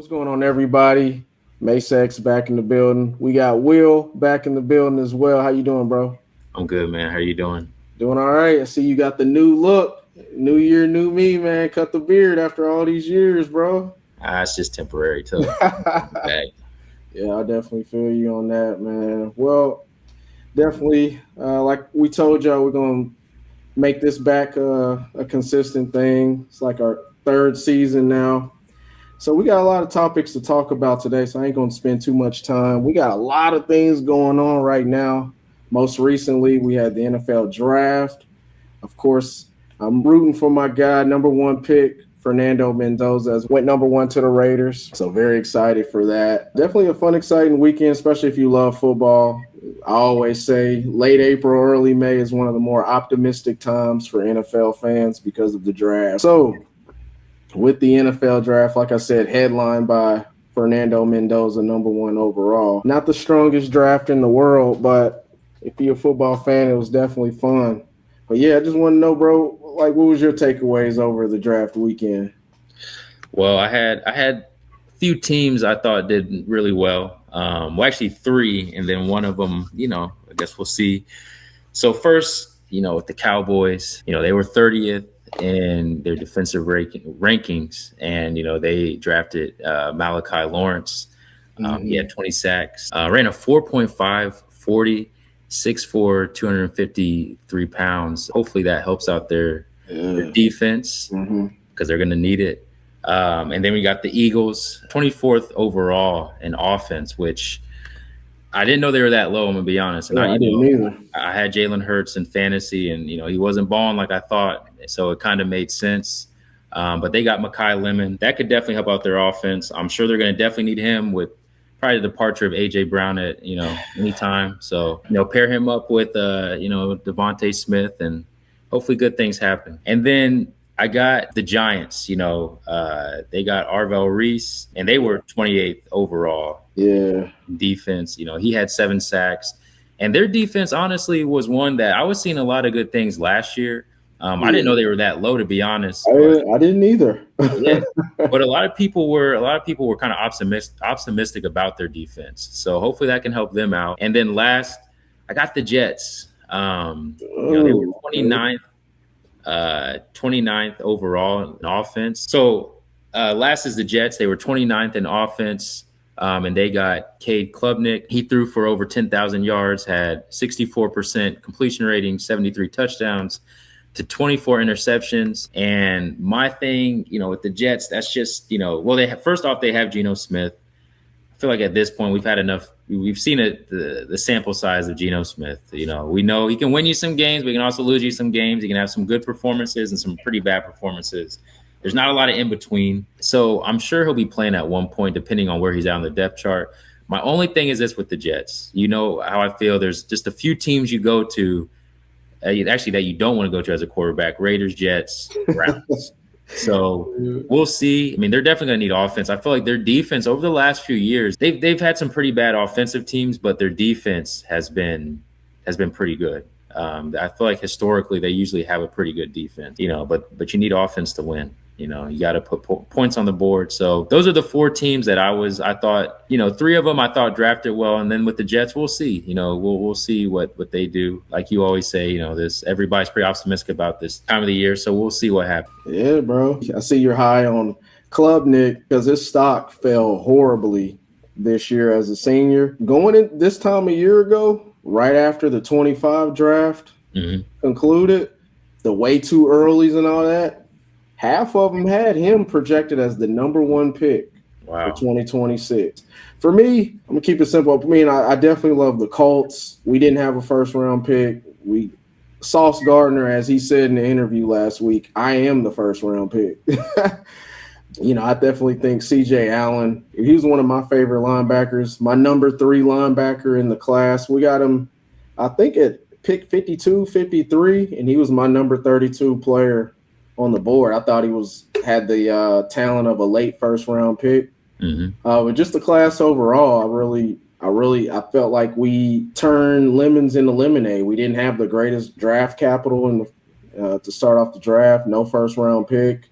What's going on, everybody? Masex back in the building. We got Will back in the building as well. How you doing, bro? I'm good, man. How you doing? Doing all right. I see you got the new look. New year, new me, man. Cut the beard after all these years, bro. It's just temporary till back. Yeah, I definitely feel you on that, man. Well, definitely, like we told y'all, we're gonna make this back a consistent thing. It's like our third season now. So we got a lot of topics to talk about today, so I ain't going to spend too much time. We got a lot of things going on right now. Most recently, we had the NFL draft. Of course, I'm rooting for my guy, number one pick, Fernando Mendoza, as went number one to the Raiders. So very excited for that. Definitely a fun, exciting weekend, especially if you love football. I always say late April, early May is one of the more optimistic times for NFL fans because of the draft. So with the NFL draft, like I said, headlined by Fernando Mendoza, number one overall. Not the strongest draft in the world, but if you're a football fan, it was definitely fun. But yeah, I just want to know, bro, like, what was your takeaways over the draft weekend? Well, I had a few teams I thought did really well. Actually three, and then one of them, I guess we'll see. So first, with the Cowboys, they were 30th in their defensive rankings, and they drafted Malachi Lawrence. He had 20 sacks, ran a 4.5 40, 6'4", 253 pounds. Hopefully that helps out their defense because they're going to need it. And then we got the Eagles, 24th overall in offense, which I didn't know they were that low. I'm gonna be honest. And I didn't either. I had Jalen Hurts in fantasy, and he wasn't balling like I thought, so it kind of made sense. But they got Mekhi Lemon. That could definitely help out their offense. I'm sure they're going to definitely need him with probably the departure of AJ Brown at anytime. So pair him up with Devontae Smith, and hopefully good things happen. And then I got the Giants. They got Arvell Reese, and they were 28th overall. Yeah. Defense. He had 7 sacks, and their defense honestly was one that I was seeing a lot of good things last year. I didn't know they were that low, to be honest. I didn't either. Yeah, but a lot of people were kind of optimistic about their defense. So hopefully that can help them out. And then last, I got the Jets. They were 29th overall in offense. So last is the Jets. They were 29th in offense. And they got Cade Klubnik. He threw for over 10,000 yards, had 64% completion rating, 73 touchdowns to 24 interceptions. And my thing, with the Jets, that's just, first off, they have Geno Smith. I feel like at this point we've had enough. We've seen the sample size of Geno Smith. We know he can win you some games, but he can also lose you some games. He can have some good performances and some pretty bad performances. There's not a lot of in between. So I'm sure he'll be playing at one point, depending on where he's at on the depth chart. My only thing is this with the Jets. You know how I feel. There's just a few teams you go to, actually, that you don't want to go to as a quarterback: Raiders, Jets, Browns. So we'll see. I mean, they're definitely going to need offense. I feel like their defense over the last few years, they've had some pretty bad offensive teams, but their defense has been pretty good. I feel like historically they usually have a pretty good defense, but you need offense to win. You got to put points on the board. So those are the 4 teams that I thought, 3 of them I thought drafted well. And then with the Jets, we'll see, we'll see what they do. Like you always say, everybody's pretty optimistic about this time of the year. So we'll see what happens. Yeah, bro. I see you're high on Klubnik because his stock fell horribly this year as a senior. Going in this time a year ago, right after the 25 draft concluded, the way too earlys and all that, half of them had him projected as the number one pick for 2026. For me, I'm going to keep it simple. For me, and I definitely love the Colts. We didn't have a first-round pick. Sauce Gardner, as he said in the interview last week, I am the first-round pick. I definitely think C.J. Allen, he was one of my favorite linebackers, my number 3 linebacker in the class. We got him, I think, at pick 52, 53, and he was my number 32 player on the board. I thought he had the talent of a late first round pick. But just the class overall, I felt like we turned lemons into lemonade. We didn't have the greatest draft capital to start off the draft. No first round pick.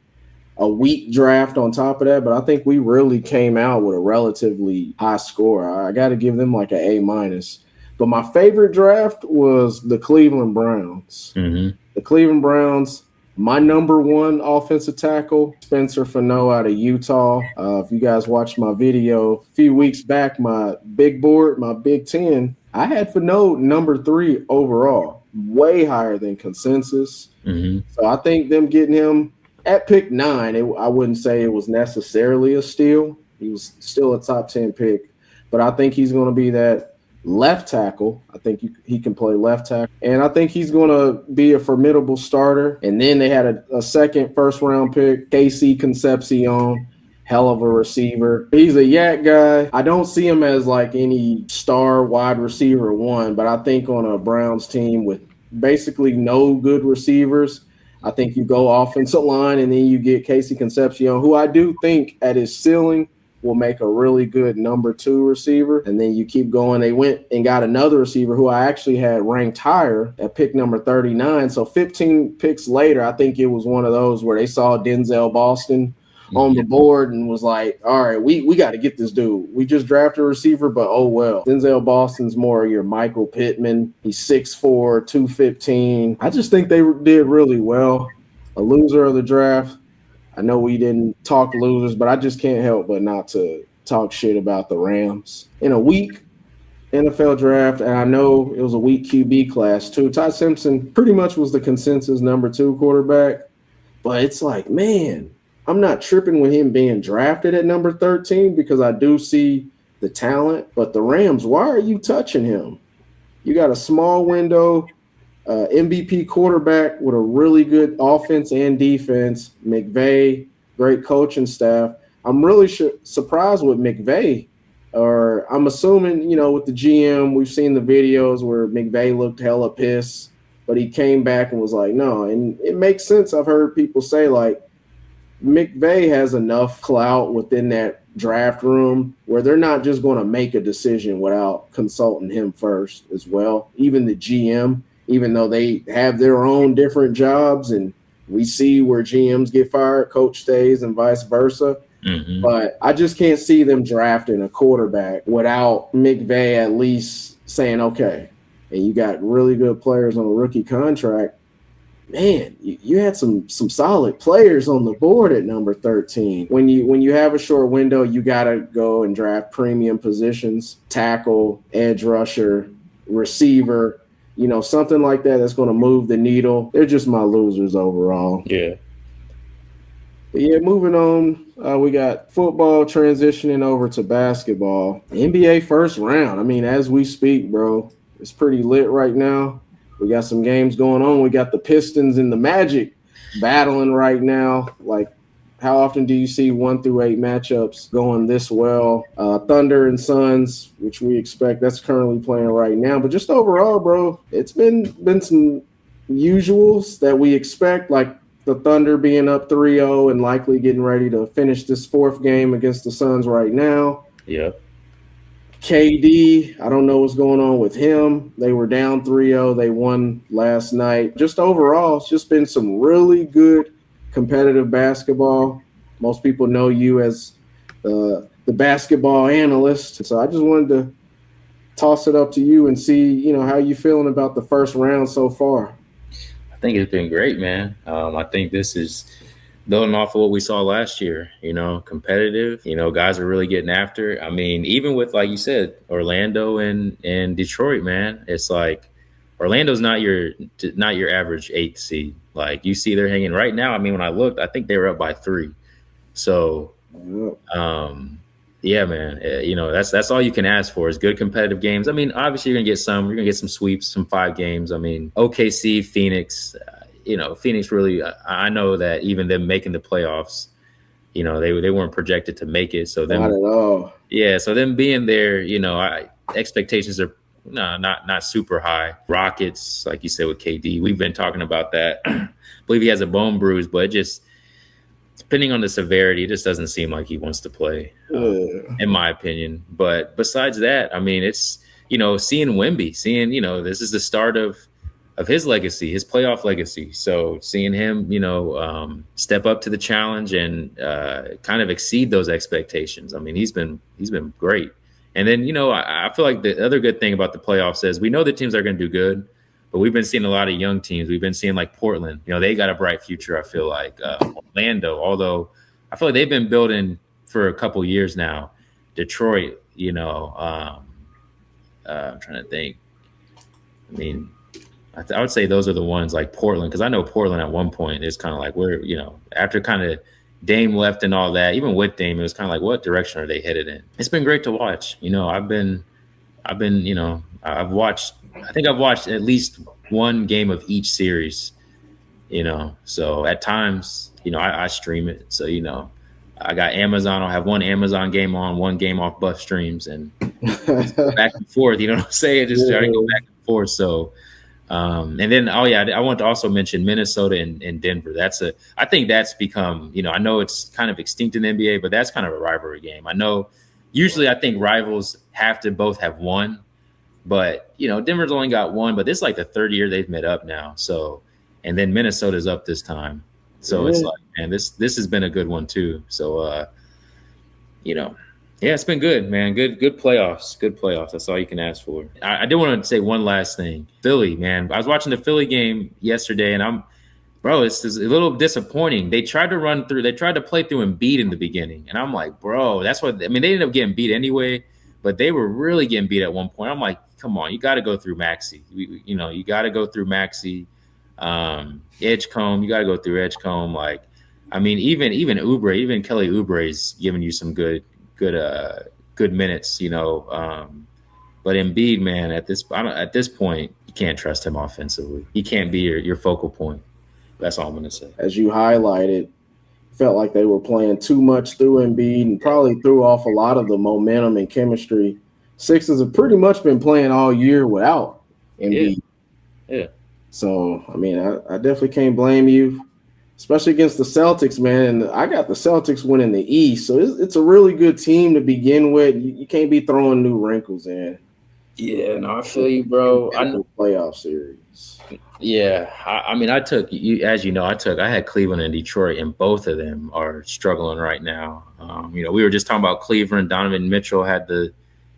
a weak draft on top of that, but I think we really came out with a relatively high score. I got to give them like an A minus. But my favorite draft was the Cleveland Browns. Mm-hmm. The Cleveland Browns, my number one offensive tackle, Spencer Fano out of Utah. If you guys watched my video a few weeks back, my big board, my Big Ten, I had Fano number 3 overall, way higher than consensus. Mm-hmm. So I think them getting him at pick 9, I wouldn't say it was necessarily a steal. He was still a top 10 pick, but I think he's going to be that left tackle. I think he can play left tackle, and I think he's going to be a formidable starter. And then they had a second first-round pick, Casey Concepcion, hell of a receiver. He's a yak guy. I don't see him as like any star wide receiver one, but I think on a Browns team with basically no good receivers, I think you go offensive line and then you get Casey Concepcion, who I do think at his ceiling will make a really good number 2 receiver. And then you keep going. They went and got another receiver who I actually had ranked higher at pick number 39. So 15 picks later, I think it was one of those where they saw Denzel Boston on the board and was like, all right, we got to get this dude. We just drafted a receiver, but oh well. Denzel Boston's more your Michael Pittman. He's 6'4", 215. I just think they did really well. A loser of the draft. I know we didn't talk losers, but I just can't help but not to talk shit about the Rams. In a weak NFL draft, and I know it was a weak QB class too. Ty Simpson pretty much was the consensus number 2 quarterback, but it's like, man, I'm not tripping with him being drafted at number 13 because I do see the talent. But the Rams, why are you touching him? You got a small window, MVP quarterback with a really good offense and defense. McVay, great coaching staff. I'm really surprised with McVay. Or I'm assuming, with the GM, we've seen the videos where McVay looked hella pissed, but he came back and was like, no. And it makes sense. I've heard people say, like, McVay has enough clout within that draft room where they're not just going to make a decision without consulting him first as well. Even the GM, even though they have their own different jobs and we see where GMs get fired, coach stays and vice versa. Mm-hmm. But I just can't see them drafting a quarterback without McVay at least saying, okay, and you got really good players on a rookie contract. Man, you had some solid players on the board at number 13. When you have a short window, you got to go and draft premium positions, tackle, edge rusher, receiver, something like that that's going to move the needle. They're just my losers overall. Yeah. But yeah, moving on, we got football transitioning over to basketball. NBA first round. I mean, as we speak, bro, it's pretty lit right now. We got some games going on. We got the Pistons and the Magic battling right now. Like, how often do you see 1 through 8 matchups going this well? Thunder and Suns, which we expect, that's currently playing right now. But just overall, bro, it's been some usuals that we expect, like the Thunder being up 3-0 and likely getting ready to finish this 4th game against the Suns right now. Yeah. KD, I don't know what's going on with him. They were down 3-0. They won last night. Just overall, it's just been some really good competitive basketball. Most people know you as the basketball analyst. So I just wanted to toss it up to you and see, how you feeling about the first round so far. I think it's been great, man. I think this is building off of what we saw last year, competitive, guys are really getting after. I mean, even with, like you said, Orlando and Detroit, man, it's like Orlando's not your average 8th seed. Like, you see they're hanging right now. I mean, when I looked, I think they were up by 3. So, yeah, man, that's all you can ask for is good competitive games. I mean, obviously you're going to get some sweeps, some 5 games. I mean, OKC, Phoenix, Phoenix really, I know that even them making the playoffs, they weren't projected to make it. So them, not at all. Yeah. So them being there, expectations are not super high. Rockets, like you said, with KD, we've been talking about that. I believe he has a bone bruise, but just depending on the severity, it just doesn't seem like he wants to play, in my opinion. But besides that, I mean, it's, seeing Wemby, this is the start of his legacy, his playoff legacy. So seeing him, step up to the challenge and kind of exceed those expectations. I mean, he's been great. And then, I feel like the other good thing about the playoffs is we know the teams are going to do good, but we've been seeing a lot of young teams. We've been seeing like Portland, they got a bright future. I feel like Orlando, although I feel like they've been building for a couple years now. Detroit, I'm trying to think. I mean, I would say those are the ones like Portland, because I know Portland at one point is kind of like where, after kind of Dame left and all that, even with Dame, it was kind of like, what direction are they headed in? It's been great to watch. I've watched at least one game of each series, so at times, I stream it. So, I got Amazon. I'll have one Amazon game on, one game off Buff Streams, and back and forth. You know what I'm saying? Just try to go back and forth. So, and then, I want to also mention Minnesota and Denver. I think that's become, I know it's kind of extinct in the NBA, but that's kind of a rivalry game. I know usually I think rivals have to both have one, but, Denver's only got one, but this is like the third year they've met up now. So, and then Minnesota's up this time. So it's like, man, this has been a good one too. So, it's been good, man. Good playoffs. Good playoffs. That's all you can ask for. I do want to say one last thing. Philly, man. I was watching the Philly game yesterday, and it's a little disappointing. They tried to play through Embiid in the beginning, and I'm like, bro, they ended up getting beat anyway, but they were really getting beat at one point. I'm like, come on, you got to go through Maxey. You got to go through Maxey. Edgecombe, you got to go through Edgecombe. Like, I mean, even Oubre, even Kelly Oubre's giving you some good minutes, but Embiid, man, at this point, you can't trust him offensively. He can't be your focal point. That's all I'm going to say. As you highlighted, felt like they were playing too much through Embiid and probably threw off a lot of the momentum and chemistry. Sixers have pretty much been playing all year without Embiid. Yeah. So, I mean, I definitely can't blame you, especially against the Celtics, man. And I got the Celtics winning the East. So it's a really good team to begin with. You can't be throwing new wrinkles in. Yeah, no, I feel you, bro. I know playoff series. Yeah, I took you, as you know, I had Cleveland and Detroit, and both of them are struggling right now. We were just talking about Cleveland. Donovan Mitchell had the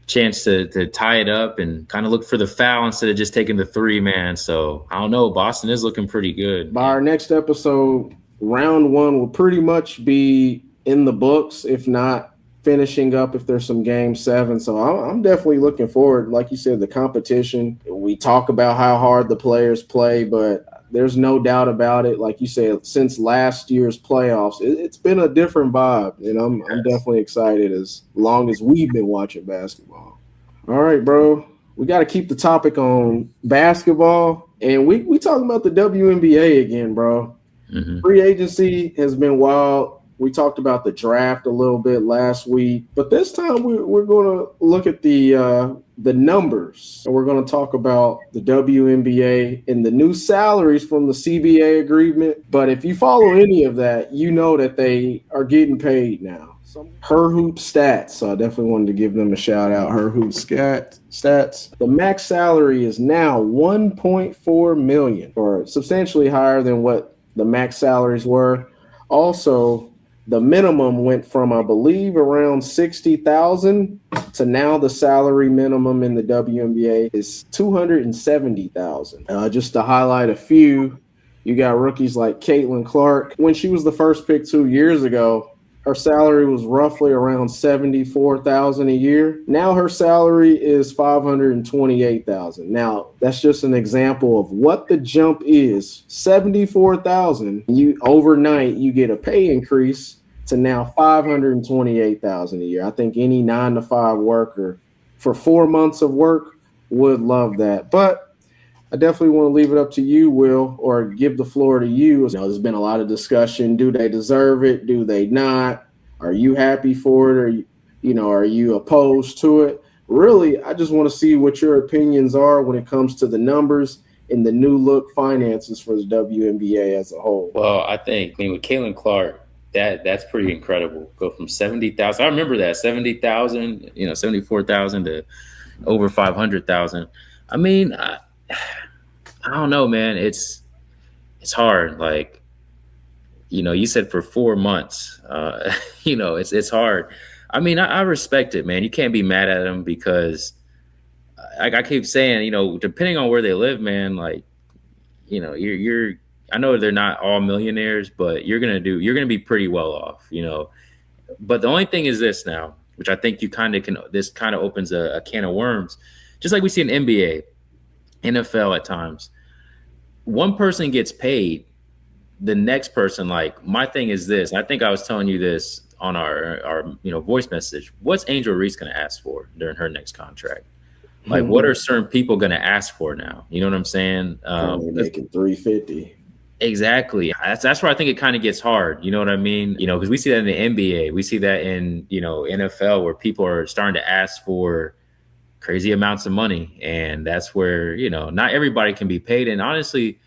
chance to tie it up and kind of look for the foul instead of just taking the three, man. So I don't know. Boston is looking pretty good. By our next episode, round one will pretty much be in the books, if not finishing up if there's some game 7. So I'm definitely looking forward. Like you said, the competition. We talk about how hard the players play, but there's no doubt about it. Like you said, since last year's playoffs, it's been a different vibe, and I'm definitely excited as long as we've been watching basketball. All right, bro. We got to keep the topic on basketball, and we talking about the WNBA again, bro. Mm-hmm. Free agency has been wild. We talked about the draft a little bit last week, but this time we're going to look at the numbers, and we're going to talk about the WNBA and the new salaries from the CBA agreement. But if you follow any of that, you know that they are getting paid now. Her Hoop Stats, so I definitely wanted to give them a shout out. Her Hoop Stats. The max salary is now $1.4 million, or substantially higher than what the max salaries were. Also, the minimum went from, I believe, around $60,000 to now the salary minimum in the WNBA is $270,000. Just to highlight a few, you got rookies like Caitlin Clark. When she was the first pick 2 years ago, her salary was roughly around $74,000 a year. Now her salary is $528,000. Now that's just an example of what the jump is. $74,000. You overnight you get a pay increase to now $528,000 a year. I think any 9-to-5 worker for 4 months of work would love that. But I definitely want to leave it up to you, Will, or give the floor to you. There's been a lot of discussion. Do they deserve it? Do they not? Are you happy for it? Or, are you opposed to it? Really, I just want to see what your opinions are when it comes to the numbers and the new look finances for the WNBA as a whole. Well, with Caitlin Clark, that's pretty incredible. Go from 70,000. I remember that 70,000, 74,000 to over 500,000. I don't know, man. It's hard. Like, you said for 4 months. It's hard. I mean, I respect it, man. You can't be mad at them because, like I keep saying, depending on where they live, man, like, you're. I know they're not all millionaires, but you're gonna be pretty well off. But the only thing is this now, which I think you kind of can. This kind of opens a can of worms, just like we see in NBA, NFL at times. One person gets paid, the next person, like, my thing is this. I think I was telling you this on our voice message. What's Angel Reese going to ask for during her next contract? Like, what are certain people going to ask for now? You know what I'm saying? Probably making 350. Exactly. That's where I think it kind of gets hard. You know what I mean? Because we see that in the NBA, we see that in NFL, where people are starting to ask for crazy amounts of money, and that's where not everybody can be paid. And honestly,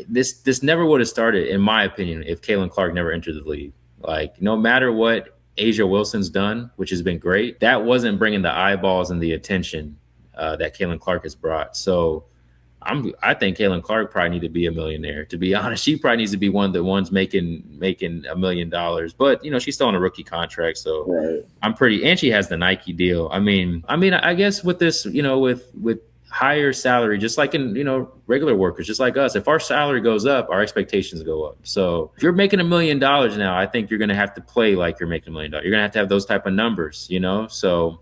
this never would have started, in my opinion, if Caitlin Clark never entered the league. Like, no matter what Asia Wilson's done, which has been great, that wasn't bringing the eyeballs and the attention that Caitlin Clark has brought. So I think Caitlin Clark probably need to be a millionaire. To be honest, she probably needs to be one of the ones making $1 million. But she's still on a rookie contract, so Right. and she has the Nike deal. I mean, I guess with this, with higher salary, just like in regular workers, just like us, if our salary goes up, our expectations go up. So if you're making $1 million now, I think you're going to have to play like you're making $1 million. You're going to have those type of numbers. So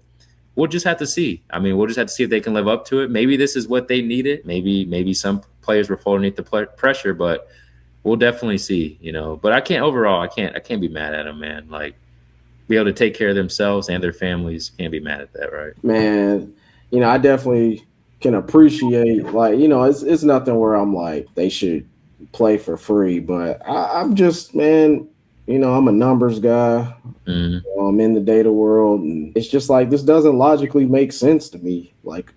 we'll just have to see. I mean, we'll just have to see if they can live up to it. Maybe this is what they needed. Maybe some players were folding underneath the pressure, but we'll definitely see. But I can't be mad at them, man. Like, be able to take care of themselves and their families, can't be mad at that, right? Man, I definitely can appreciate, like, it's nothing where I'm like they should play for free, but I'm just, man, I'm a numbers guy. Mm-hmm. I'm in the data world, and it's just like this doesn't logically make sense to me. Like,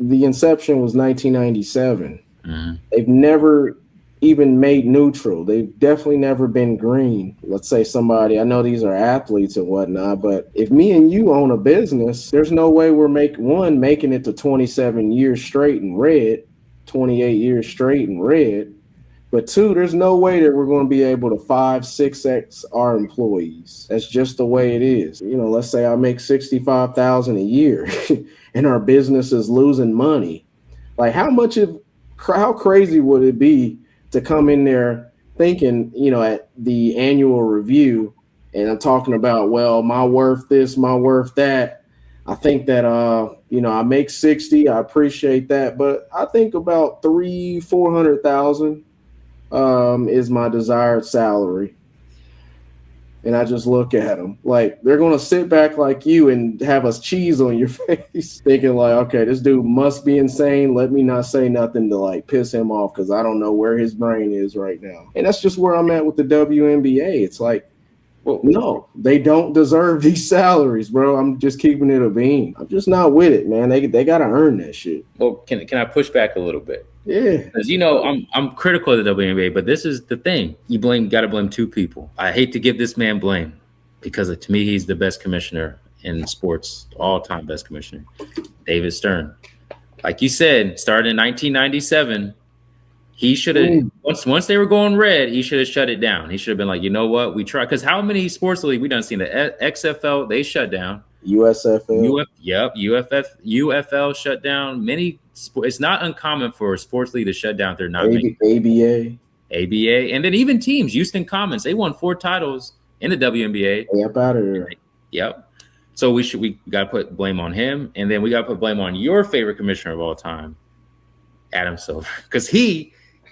the inception was 1997. Mm-hmm. They've never even made neutral. They've definitely never been green. Let's say somebody, I know these are athletes and whatnot, but if me and you own a business, there's no way we're making it to 27 years straight in red, 28 years straight in red. But two, there's no way that we're going to be able to 5-6x our employees. That's just the way it is. Let's say I make $65,000 a year and our business is losing money. Like, how crazy would it be to come in there thinking, at the annual review, and I'm talking about, well, my worth this, my worth that. I think that, I make 60. I appreciate that. But I think about 400,000 is my desired salary. And I just look at them like they're going to sit back like you and have us cheese on your face, thinking like, okay, this dude must be insane. Let me not say nothing to like piss him off because I don't know where his brain is right now. And that's just where I'm at with the WNBA. It's like, well, no, they don't deserve these salaries, bro. I'm just keeping it a bean. I'm just not with it, man. They got to earn that shit. Well, can I push back a little bit? Yeah, because I'm critical of the WNBA, but this is the thing: got to blame two people. I hate to give this man blame because to me he's the best commissioner in sports, all-time best commissioner, David Stern. Like you said, started in 1997. He should have once they were going red, he should have shut it down. He should have been like, you know what, we try, because how many sports league we done seen the XFL they shut down. USFL. UFL shut down. It's not uncommon for a sports league to shut down if they're not ABA. And then even teams, Houston Comets, they won 4 titles in the WNBA. Yep, out of there. Yep. So we got to put blame on him, and then we got to put blame on your favorite commissioner of all time, Adam Silver, because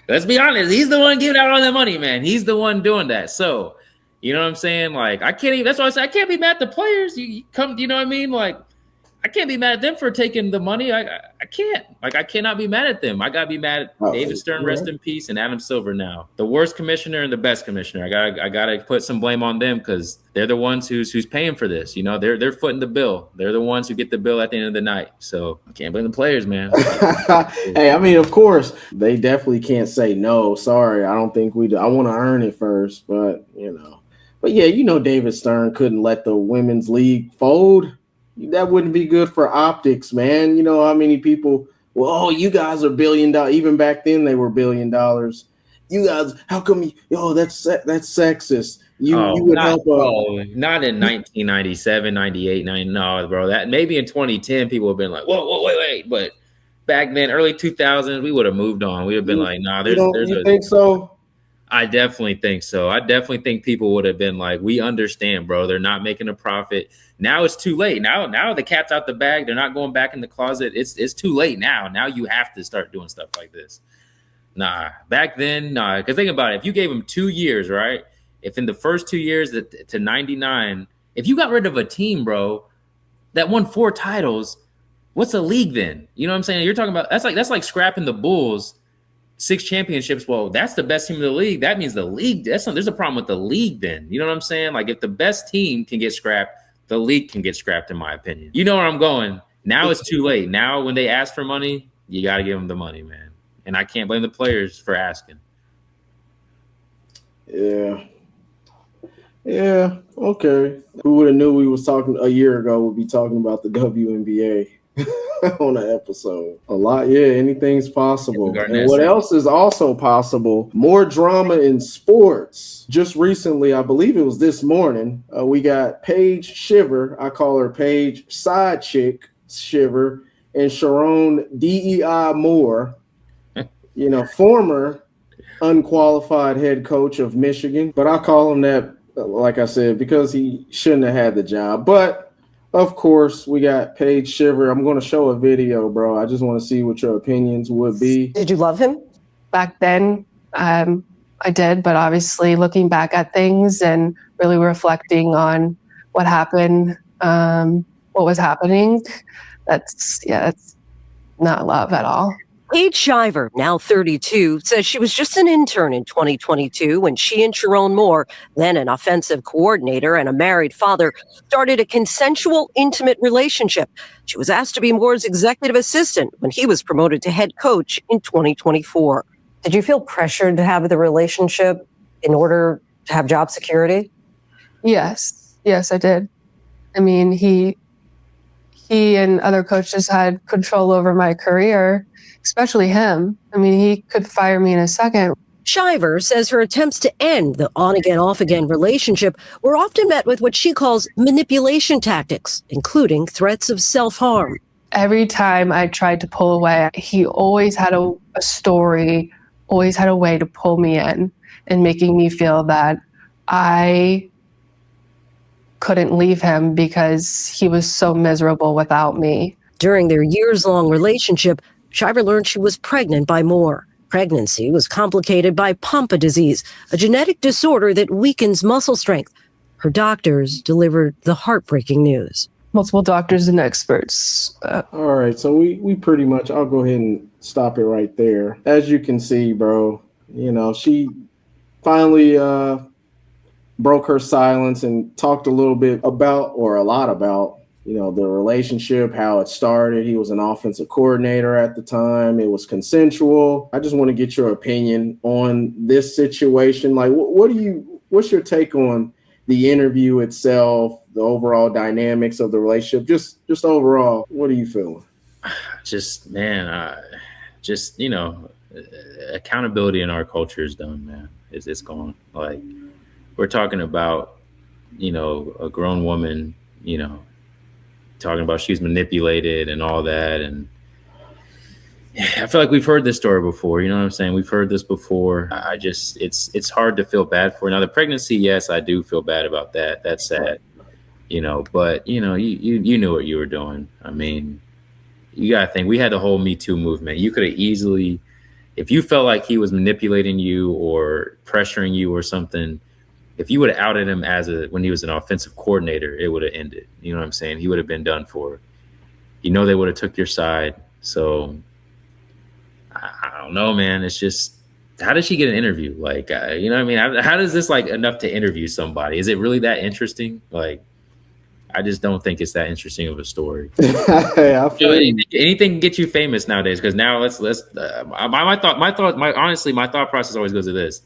let's be honest, he's the one giving out all that money, man. He's the one doing that. So. You know what I'm saying? Like, I can't even, that's why I say I can't be mad at the players. You know what I mean? Like, I can't be mad at them for taking the money. I can't. Like, I cannot be mad at them. I got to be mad at David Stern, rest in peace, and Adam Silver now. The worst commissioner and the best commissioner. I got to put some blame on them because they're the ones who's paying for this. They're footing the bill. They're the ones who get the bill at the end of the night. So I can't blame the players, man. Hey, I mean, of course, they definitely can't say no. Sorry, I don't think we do. I want to earn it first, but, But yeah, David Stern couldn't let the women's league fold. That wouldn't be good for optics, man. You know how many people well, oh, you guys are $1 billion. Even back then, they were $1 billion. You guys, how come you? Oh, that's sexist. You would help Not in 1997, 98, 90. No, bro. That maybe in 2010, people have been like, whoa, wait. But back then, early 2000s, we would have moved on. We would have been like, nah, you think so? I definitely think so. I definitely think people would have been like, we understand, bro. They're not making a profit. Now it's too late. Now the cat's out the bag. They're not going back in the closet. It's too late now. Now you have to start doing stuff like this. Nah, back then, nah. Because think about it. If you gave them 2 years, right? If in the first 2 years to 99, if you got rid of a team, bro, that won 4 titles, what's a league then? You know what I'm saying? You're talking about that's like scrapping the Bulls 6 championships. Well, that's the best team in the league. That means the league. There's a problem with the league then. You know what I'm saying? Like if the best team can get scrapped, the league can get scrapped, in my opinion. You know where I'm going. Now it's too late. Now when they ask for money, you got to give them the money, man. And I can't blame the players for asking. Yeah. Okay. Who would have knew we was talking a year ago? We'd be talking about the WNBA on an episode. A lot. Yeah. Anything's possible. And what else is also possible? More drama in sports. Just recently, I believe it was this morning, we got Paige Shiver. I call her Paige Side Chick Shiver, and Sherrone DEI Moore. Former unqualified head coach of Michigan, but I call him that, like I said, because he shouldn't have had the job. But of course, we got Paige Shiver. I'm going to show a video, bro. I just want to see what your opinions would be. Did you love him? Back then, I did, but obviously looking back at things and really reflecting on what happened, what was happening, that's not love at all. Paige Shiver, now 32, says she was just an intern in 2022 when she and Sherrone Moore, then an offensive coordinator and a married father, started a consensual, intimate relationship. She was asked to be Moore's executive assistant when he was promoted to head coach in 2024. Did you feel pressured to have the relationship in order to have job security? Yes, I did. I mean, he and other coaches had control over my career, especially him. I mean, he could fire me in a second. Shiver says her attempts to end the on-again, off-again relationship were often met with what she calls manipulation tactics, including threats of self-harm. Every time I tried to pull away, he always had a story, always had a way to pull me in and making me feel that I couldn't leave him because he was so miserable without me. During their years-long relationship, Shiver learned she was pregnant by Moore. Pregnancy was complicated by Pompe disease, a genetic disorder that weakens muscle strength. Her doctors delivered the heartbreaking news. Multiple doctors and experts. All right, so we pretty much, I'll go ahead and stop it right there. As you can see, bro, she finally broke her silence and talked a little bit about, or a lot about, the relationship, how it started. He was an offensive coordinator at the time. It was consensual. I just want to get your opinion on this situation. Like, what's your take on the interview itself, the overall dynamics of the relationship? Just overall, what are you feeling? Accountability in our culture is done, man. It's gone. Like, we're talking about, a grown woman, talking about she's manipulated and all that. And I feel like we've heard this story before. You know what I'm saying? We've heard this before. It's hard to feel bad for her. Now, the pregnancy, yes, I do feel bad about that. That's sad, but you knew what you were doing. I mean, you got to think, we had the whole Me Too movement. You could have easily, if you felt like he was manipulating you or pressuring you or something, if you would have outed him when he was an offensive coordinator, it would have ended. You know what I'm saying? He would have been done for. They would have took your side. So I don't know, man. It's just, how does she get an interview? Like, you know what I mean? How does this enough to interview somebody? Is it really that interesting? Like, I just don't think it's that interesting of a story. Anything can get you famous nowadays. Because now my thought process always goes to this: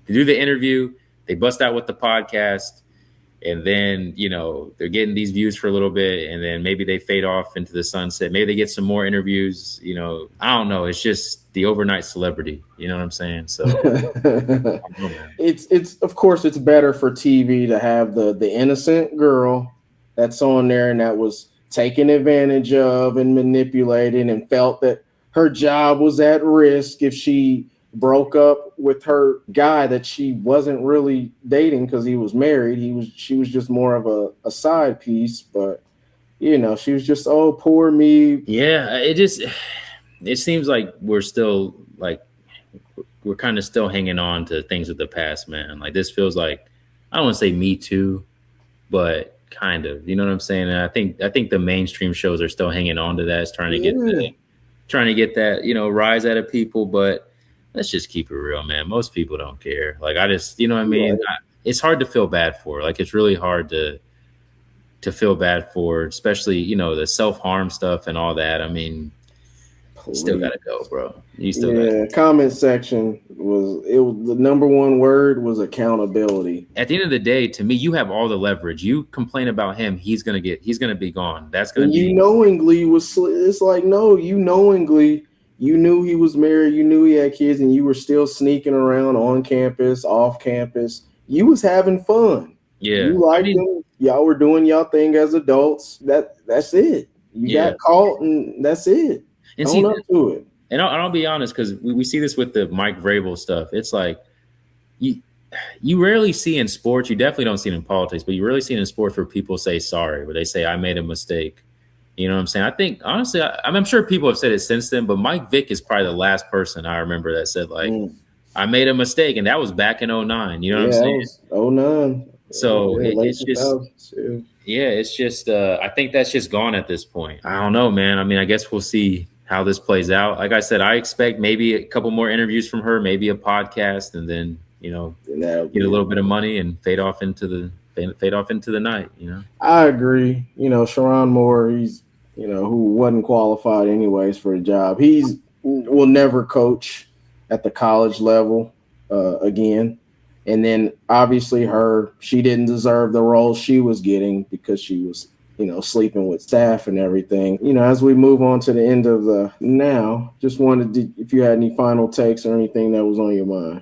to do the interview, they bust out with the podcast. and then they're getting these views for a little bit, and then maybe they fade off into the sunset. Maybe they get some more interviews. I don't know. It's just the overnight celebrity. You know what I'm saying? So it's of course it's better for TV to have the innocent girl that's on there and that was taken advantage of and manipulated and felt that her job was at risk if she broke up with her guy that she wasn't really dating because he was married. She was just more of a side piece, but she was just, oh, poor me. Yeah, it seems like we're still we're kind of still hanging on to things of the past, man. Like this feels like, I don't want to say Me Too, but kind of, you know what I'm saying? And I think the mainstream shows are still hanging on to that. It's trying to get that, rise out of people, but let's just keep it real, man. Most people don't care. Like I just, you know what I mean? Right. It's hard to feel bad for. Like it's really hard to feel bad for, especially, the self-harm stuff and all that. I mean, you still gotta go, bro. You still gotta. Comment section was the number one word was accountability. At the end of the day, to me, you have all the leverage. You complain about him, he's gonna be gone. That's gonna and be. You knowingly it's like, no, you knowingly, you knew he was married, you knew he had kids, and you were still sneaking around on campus, off campus. You was having fun. Yeah, you liked him. Y'all were doing y'all thing as adults. That's it. You got caught, and that's it. And own up to it. And I'll be honest, because we see this with the Mike Vrabel stuff. It's like you rarely see in sports. You definitely don't see it in politics, but you rarely see it in sports where people say sorry, where they say, I made a mistake. You know what I'm saying? I think, honestly, I'm sure people have said it since then, but Mike Vick is probably the last person I remember that said, I made a mistake. And that was back in 2009. You know what I'm saying? That was 2009. So it's just, it's just, I think that's just gone at this point. I don't know, man. I mean, I guess we'll see how this plays out. Like I said, I expect maybe a couple more interviews from her, maybe a podcast, and then, get a little bit of money and fade off into the night, I agree. Sherrone Moore, he's, who wasn't qualified anyways for a job. Will never coach at the college level again. And then obviously she didn't deserve the role she was getting because she was, sleeping with staff and everything. As we move on to the end of the now, just wanted to, if you had any final takes or anything that was on your mind.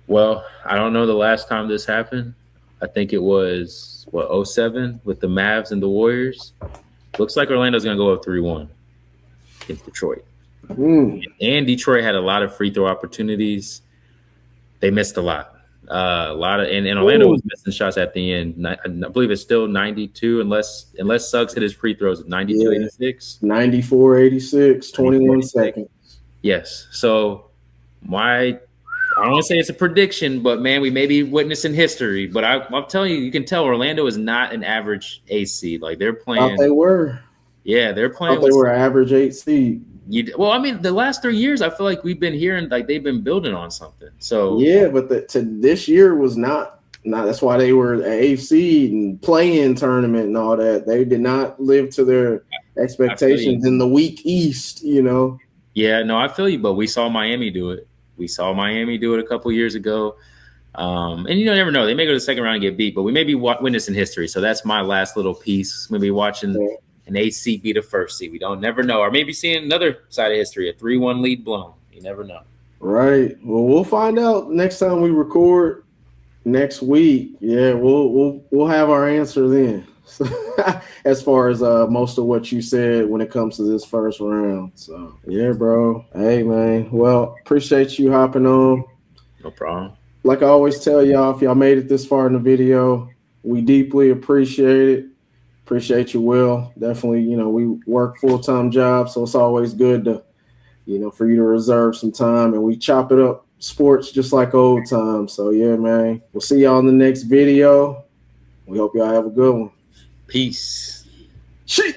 Well, I don't know the last time this happened. I think it was 2007 with the Mavs and the Warriors. Looks like Orlando's going to go up 3-1 against Detroit. And Detroit had a lot of free throw opportunities. They missed a lot. And Orlando was missing shots at the end. I believe it's still 92, unless Suggs hit his free throws at 92-86. 94-86, 21 seconds. Yes. So I don't want to say it's a prediction, but man, we may be witnessing history. But I'm telling you, you can tell Orlando is not an average 8 seed. Like they're playing. Thought they were. Yeah, they're playing. They were average 8 seed. Well, I mean, the last 3 years, I feel like we've been hearing like they've been building on something. So yeah, but this year was not. That's why they were an 8th seed and play-in tournament and all that. They did not live to their expectations in the weak East. Yeah, no, I feel you. But we saw Miami do it. A couple years ago. And you never know. They may go to the second round and get beat, but we may be witnessing history. So that's my last little piece. Maybe watching an 8 seed beat a 1st seed. We don't never know. Or maybe seeing another side of history, a 3-1 lead blown. You never know. Right. Well, we'll find out next time we record next week. Yeah, we'll have our answer then. As far as most of what you said when it comes to this first round. So yeah, bro. Hey man. Well, appreciate you hopping on. No problem. Like I always tell y'all, if y'all made it this far in the video, we deeply appreciate it. Appreciate you, Will. Definitely, we work full-time jobs, so it's always good to, for you to reserve some time, and we chop it up sports just like old times. So yeah, man. We'll see y'all in the next video. We hope y'all have a good one. Peace. Shit.